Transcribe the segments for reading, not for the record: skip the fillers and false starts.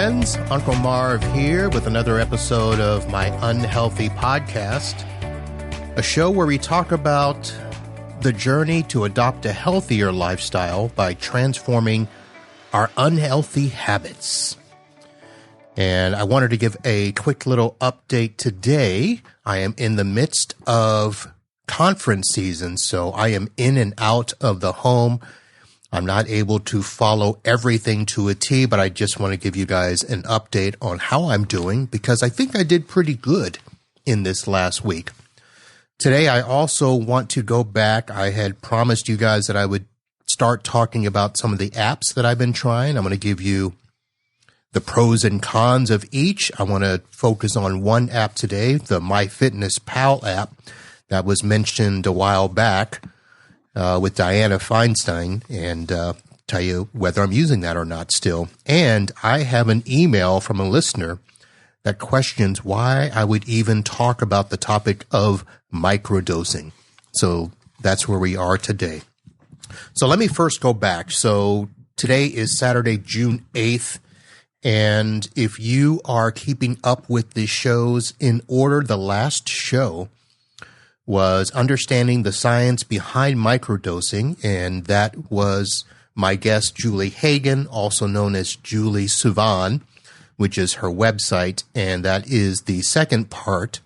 friends. Uncle Marv here with another episode of my Unhealthy Podcast, a show where we talk about the journey to adopt a healthier lifestyle by transforming our unhealthy habits. And I wanted to give a quick little update today. I am in the midst of conference season, so I am in and out of the home. I'm not able to follow everything to a T, but I just want to give you guys an update on how I'm doing because I think I did pretty good in this last week. Today, I also want to go back. I had promised you guys that I would start talking about some of the apps that I've been trying. I'm going to give you the pros and cons of each. I want to focus on one app today, the MyFitnessPal app that was mentioned a while back with Diana Feinstein, and tell you whether I'm using that or not still. And I have an email from a listener that questions why I would even talk about the topic of microdosing. So that's where we are today. So let me first go back. So today is Saturday, June 8th. And if you are keeping up with the shows in order, the last show was Understanding the Science Behind Microdosing, and that was my guest, Julie Hagen, also known as Julie Suvan, which is her website, and that is the second part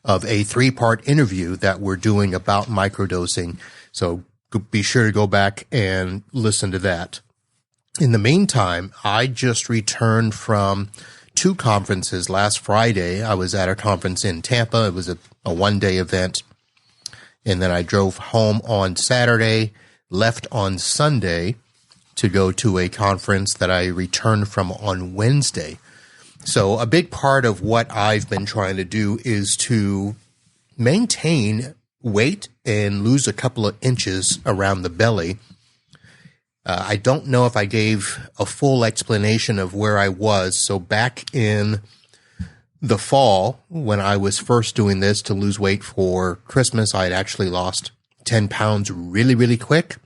of a 3-part interview that we're doing about microdosing. So be sure to go back and listen to that. In the meantime, I just returned from 2 conferences. Last Friday, I was at a conference in Tampa. It was a one-day event. And then I drove home on Saturday, left on Sunday to go to a conference that I returned from on Wednesday. So a big part of what I've been trying to do is to maintain weight and lose a couple of inches around the belly. I don't know if I gave a full explanation of where I was. So back in the fall, when I was first doing this to lose weight for Christmas, I had actually lost 10 pounds really, really quick.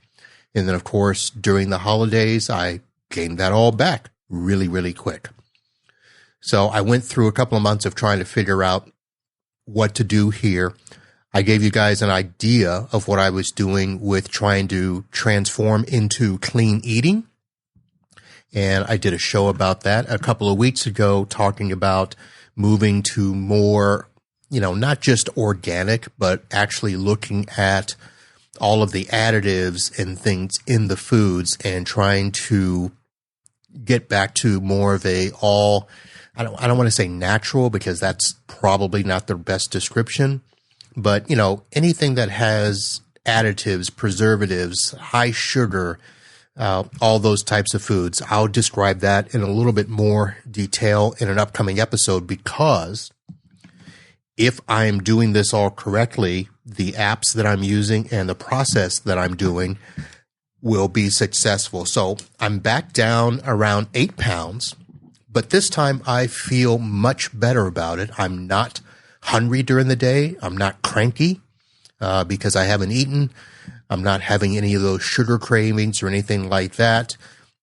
And then, of course, during the holidays, I gained that all back really, really quick. So I went through a couple of months of trying to figure out what to do here. I gave you guys an idea of what I was doing with trying to transform into clean eating. And I did a show about that a couple of weeks ago, talking about moving to more, not just organic, but actually looking at all of the additives and things in the foods and trying to get back to more of I don't want to say natural because that's probably not the best description. But, anything that has additives, preservatives, high sugar, all those types of foods, I'll describe that in a little bit more detail in an upcoming episode because if I'm doing this all correctly, the apps that I'm using and the process that I'm doing will be successful. So I'm back down around 8 pounds, but this time I feel much better about it. I'm not hungry during the day. I'm not cranky because I haven't eaten. I'm not having any of those sugar cravings or anything like that.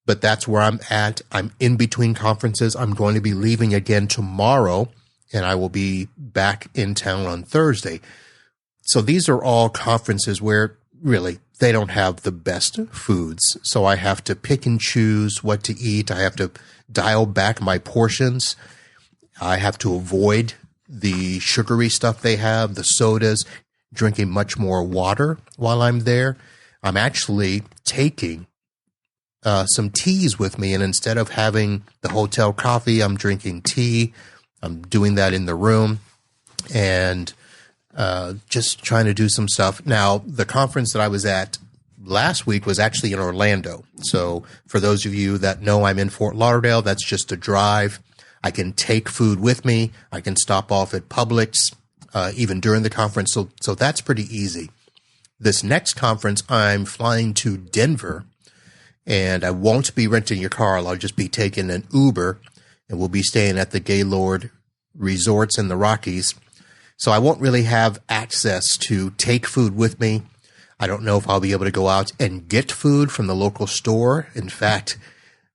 But that's where I'm at. I'm in between conferences. I'm going to be leaving again tomorrow, and I will be back in town on Thursday. So these are all conferences where really they don't have the best foods. So I have to pick and choose what to eat. I have to dial back my portions. I have to avoid the sugary stuff they have, the sodas, drinking much more water while I'm there. I'm actually taking some teas with me, and instead of having the hotel coffee, I'm drinking tea. I'm doing that in the room and just trying to do some stuff. Now, the conference that I was at last week was actually in Orlando. So for those of you that know I'm in Fort Lauderdale, that's just a drive. I can take food with me. I can stop off at Publix even during the conference. So that's pretty easy. This next conference, I'm flying to Denver, and I won't be renting a car. I'll just be taking an Uber, and we'll be staying at the Gaylord Resorts in the Rockies. So I won't really have access to take food with me. I don't know if I'll be able to go out and get food from the local store. In fact,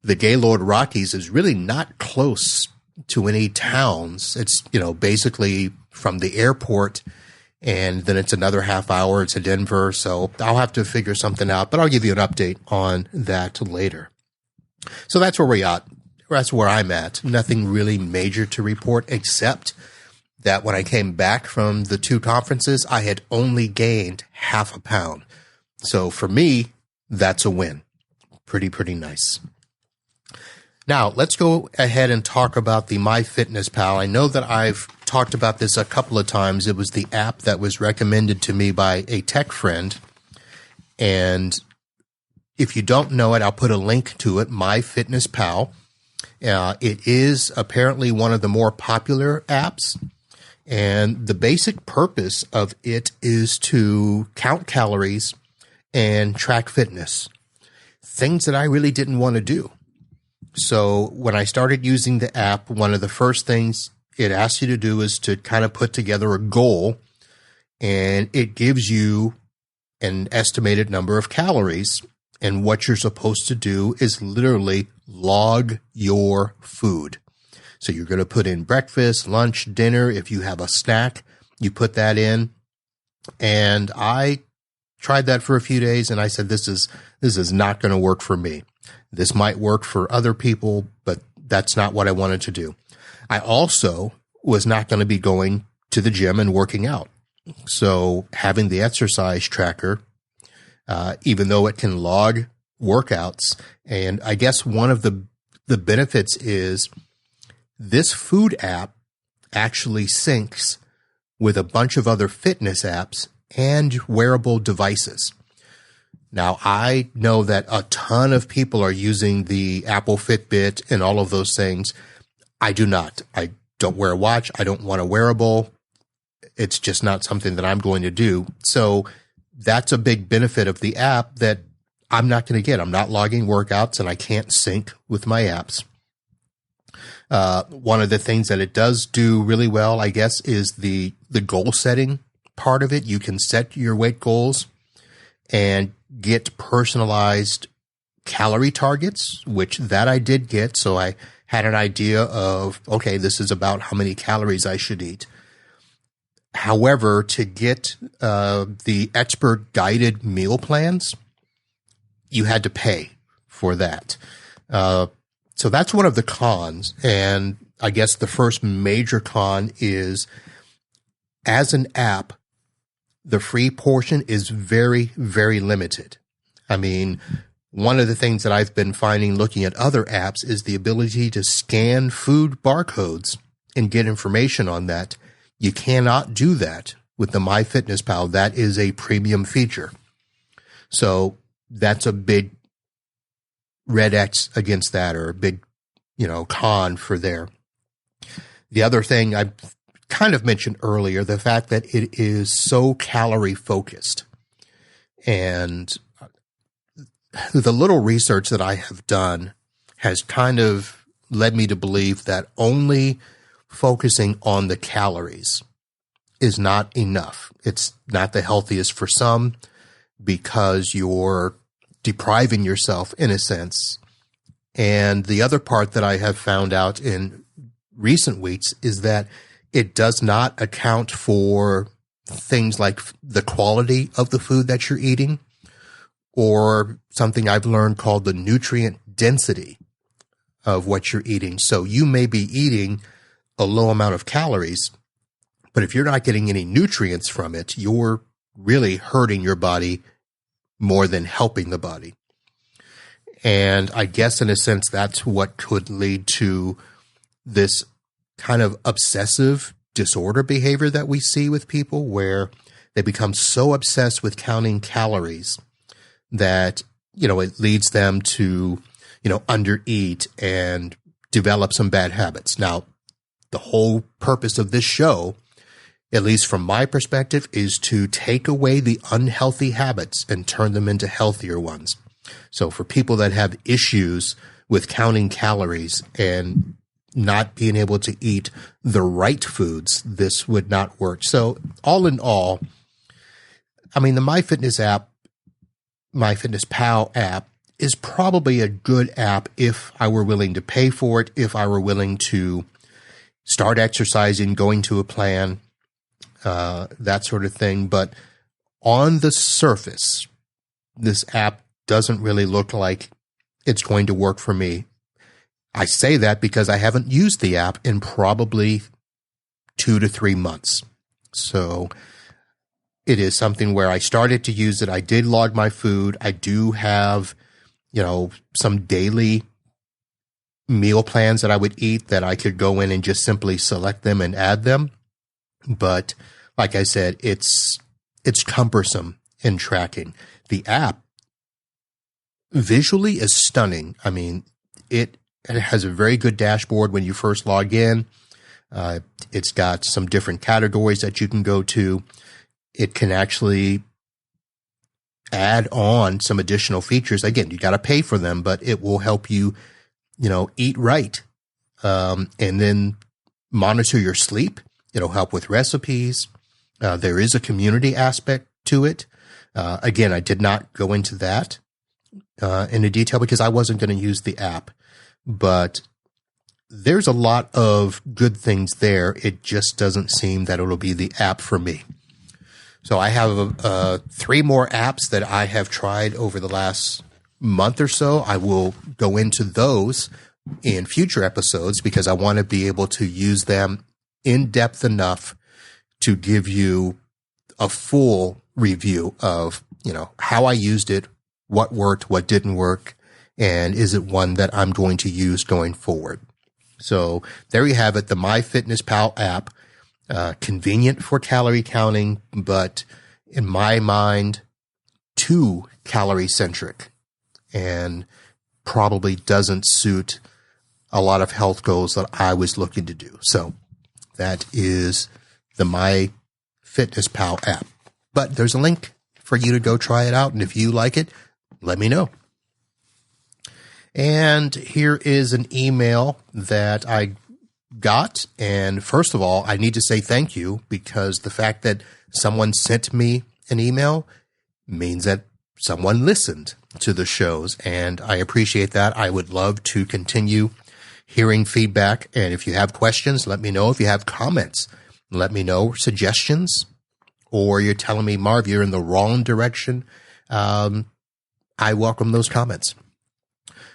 the Gaylord Rockies is really not close to any towns. It's, basically from the airport, and then it's another half hour to Denver. So I'll have to figure something out, but I'll give you an update on that later. So that's where we're at. That's where I'm at. Nothing really major to report, except that when I came back from the 2 conferences, I had only gained half a pound. So for me, that's a win. Pretty nice. Now, let's go ahead and talk about the MyFitnessPal. I know that I've talked about this a couple of times. It was the app that was recommended to me by a tech friend. And if you don't know it, I'll put a link to it, MyFitnessPal. It is apparently one of the more popular apps. And the basic purpose of it is to count calories and track fitness, things that I really didn't want to do. So when I started using the app, one of the first things it asks you to do is to kind of put together a goal, and it gives you an estimated number of calories. And what you're supposed to do is literally log your food. So you're going to put in breakfast, lunch, dinner. If you have a snack, you put that in. And I tried that for a few days, and I said, this is not going to work for me. This might work for other people, but that's not what I wanted to do. I also was not going to be going to the gym and working out. So having the exercise tracker, even though it can log workouts, and I guess one of the benefits is this food app actually syncs with a bunch of other fitness apps and wearable devices. Now, I know that a ton of people are using the Apple Fitbit and all of those things. I do not. I don't wear a watch. I don't want a wearable. It's just not something that I'm going to do. So that's a big benefit of the app that I'm not going to get. I'm not logging workouts, and I can't sync with my apps. One of the things that it does do really well, I guess, is the goal setting part of it. You can set your weight goals and get personalized calorie targets, which that I did get. So I had an idea of, okay, this is about how many calories I should eat. However, to get the expert guided meal plans, you had to pay for that. So that's one of the cons. And I guess the first major con is, as an app, the free portion is very, very limited. I mean, one of the things that I've been finding looking at other apps is the ability to scan food barcodes and get information on that. You cannot do that with the MyFitnessPal. That is a premium feature. So that's a big red X against that, or a big, con for there. The other thing I kind of mentioned earlier, the fact that it is so calorie focused. And the little research that I have done has kind of led me to believe that only focusing on the calories is not enough. It's not the healthiest for some, because you're depriving yourself in a sense. And the other part that I have found out in recent weeks is that it does not account for things like the quality of the food that you're eating, or something I've learned called the nutrient density of what you're eating. So you may be eating a low amount of calories, but if you're not getting any nutrients from it, you're really hurting your body more than helping the body. And I guess in a sense, that's what could lead to this kind of obsessive disorder behavior that we see with people, where they become so obsessed with counting calories that, it leads them to, undereat and develop some bad habits. Now, the whole purpose of this show, at least from my perspective, is to take away the unhealthy habits and turn them into healthier ones. So for people that have issues with counting calories and not being able to eat the right foods, this would not work. So all in all, I mean, the MyFitnessPal app is probably a good app if I were willing to pay for it, if I were willing to start exercising, going to a plan, that sort of thing. But on the surface, this app doesn't really look like it's going to work for me. I say that because I haven't used the app in probably 2 to 3 months. So it is something where I started to use it. I did log my food. I do have, some daily meal plans that I would eat that I could go in and just simply select them and add them. But like I said, it's cumbersome in tracking. The app visually is stunning. I mean, it has a very good dashboard when you first log in. It's got some different categories that you can go to. It can actually add on some additional features. Again, you got to pay for them, but it will help you, eat right. And then monitor your sleep. It'll help with recipes. There is a community aspect to it. Again, I did not go into that in detail because I wasn't going to use the app, but there's a lot of good things there. It just doesn't seem that it'll be the app for me. So I have 3 more apps that I have tried over the last month or so. I will go into those in future episodes because I want to be able to use them in depth enough to give you a full review of, how I used it, what worked, what didn't work, and is it one that I'm going to use going forward. So there you have it, the MyFitnessPal app. Convenient for calorie counting, but in my mind, too calorie-centric and probably doesn't suit a lot of health goals that I was looking to do. So that is the MyFitnessPal app. But there's a link for you to go try it out, and if you like it, let me know. And here is an email that I got. And first of all, I need to say thank you because the fact that someone sent me an email means that someone listened to the shows. And I appreciate that. I would love to continue hearing feedback. And if you have questions, let me know. If you have comments, let me know. Suggestions, or you're telling me, Marv, you're in the wrong direction. I welcome those comments.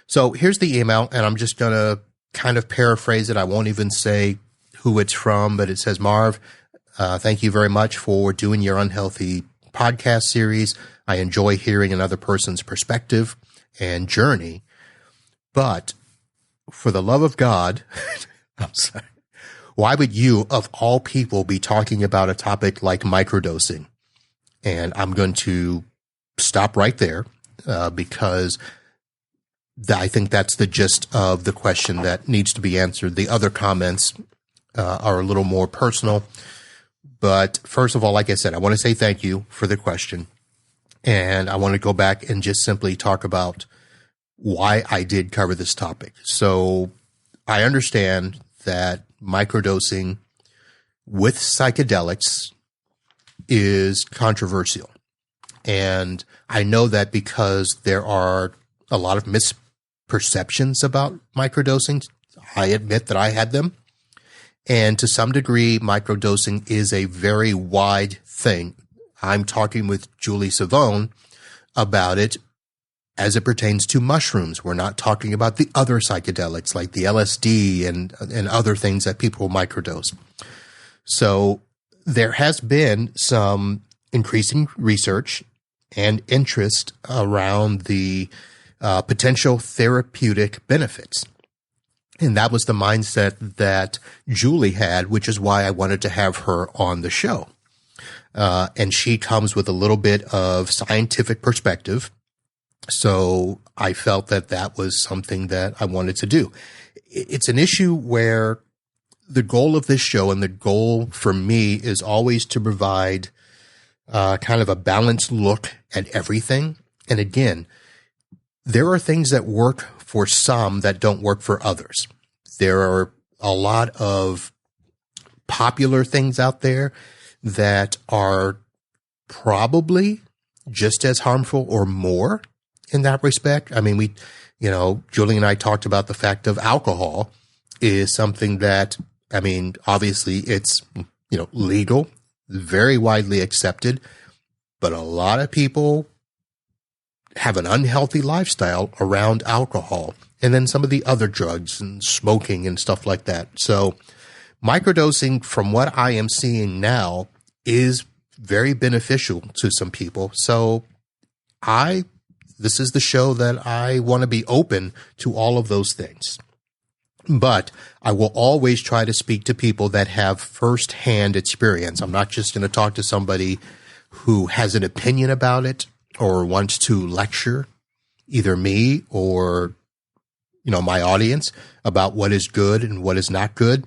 So here's the email, and I'm just going to kind of paraphrase it. I won't even say who it's from, but it says, Marv, thank you very much for doing your unhealthy podcast series. I enjoy hearing another person's perspective and journey. But for the love of God, I'm sorry, why would you, of all people, be talking about a topic like microdosing? And I'm going to stop right there because I think that's the gist of the question that needs to be answered. The other comments are a little more personal. But first of all, like I said, I want to say thank you for the question. And I want to go back and just simply talk about why I did cover this topic. So I understand that microdosing with psychedelics is controversial. And I know that because there are a lot of misperceptions about microdosing. I admit that I had them. And to some degree, microdosing is a very wide thing. I'm talking with Julie Savone about it as it pertains to mushrooms. We're not talking about the other psychedelics like the LSD and other things that people microdose. So there has been some increasing research and interest around the potential therapeutic benefits. And that was the mindset that Julie had, which is why I wanted to have her on the show. And she comes with a little bit of scientific perspective. So I felt that that was something that I wanted to do. It's an issue where the goal of this show and the goal for me is always to provide kind of a balanced look at everything. And again, there are things that work for some that don't work for others. There are a lot of popular things out there that are probably just as harmful or more in that respect. I mean, Julie and I talked about the fact of alcohol is something that, I mean, obviously it's, legal, very widely accepted, but a lot of people have an unhealthy lifestyle around alcohol and then some of the other drugs and smoking and stuff like that. So microdosing, from what I am seeing now, is very beneficial to some people. So this is the show that I want to be open to all of those things. But I will always try to speak to people that have firsthand experience. I'm not just going to talk to somebody who has an opinion about it or wants to lecture either me or, my audience about what is good and what is not good.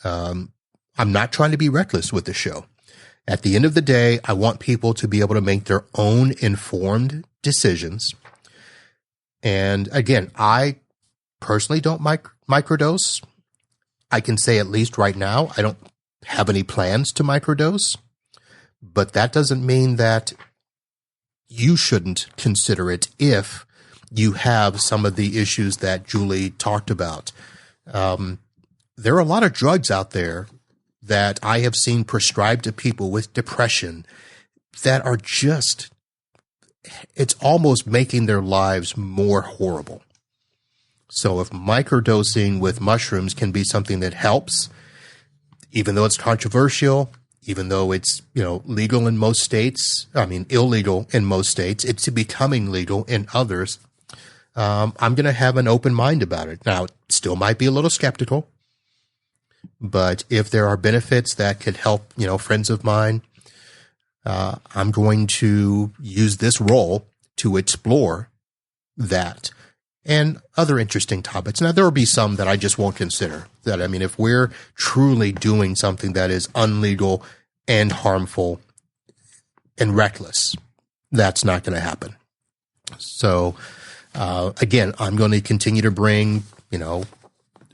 I'm not trying to be reckless with the show. At the end of the day, I want people to be able to make their own informed decisions. And again, I personally don't microdose. I can say, at least right now, I don't have any plans to microdose, but that doesn't mean that you shouldn't consider it if you have some of the issues that Julie talked about. There are a lot of drugs out there that I have seen prescribed to people with depression that are just, it's almost making their lives more horrible. So if microdosing with mushrooms can be something that helps, even though it's controversial, even though it's, legal in most states, illegal in most states, it's becoming legal in others, I'm going to have an open mind about it. Now, it still might be a little skeptical, but if there are benefits that could help, friends of mine, I'm going to use this role to explore that and other interesting topics. Now, there will be some that I just won't consider. If we're truly doing something that is unlegal and harmful and reckless, that's not going to happen. So, again, I'm going to continue to bring,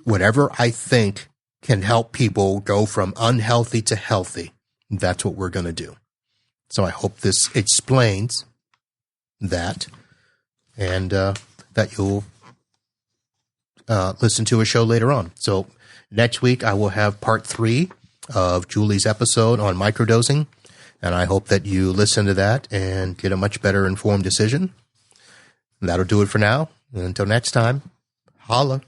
whatever I think can help people go from unhealthy to healthy. That's what we're going to do. So I hope this explains that, and that you'll listen to a show later on. So next week I will have part 3 of Julie's episode on microdosing, and I hope that you listen to that and get a much better informed decision. And that'll do it for now. And until next time, holla.